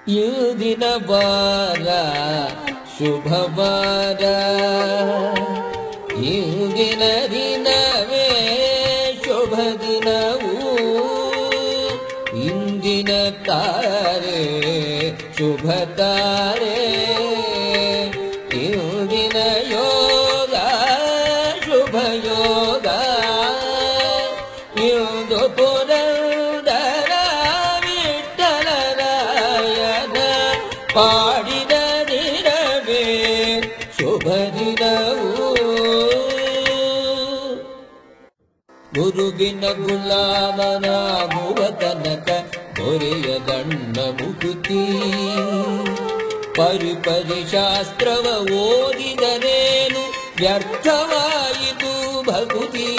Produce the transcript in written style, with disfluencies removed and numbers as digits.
ಇಂದಿನ ವಾರ ಶುಭವಾರ, ಇಂದಿನ ದಿನವೇ ಶುಭ ದಿನವು, ಇಂದಿನ ತಾರೆ ಶುಭ ತಾರೆ, ಇಂದಿನ ಯೋಗ ಶುಭ ಯೋಗ, ಇಂದು ಪುರಂದರ ವಿಠ್ಠಲರಾಯನ ಪಾಡಿದ ದಿನವೇ ಶುಭ ದಿನವು. ಗುರುವಿನ ಗುಲಾಮನಾಗುವ ತನಕ ದೊರೆಯ ಗಣ್ಣ ಮುಕುತಿ, ಪರಿಪರಿ ಶಾಸ್ತ್ರವ ಓದಿದರೇನು ವ್ಯರ್ಥವಾಯಿತು ಭಕುತಿ.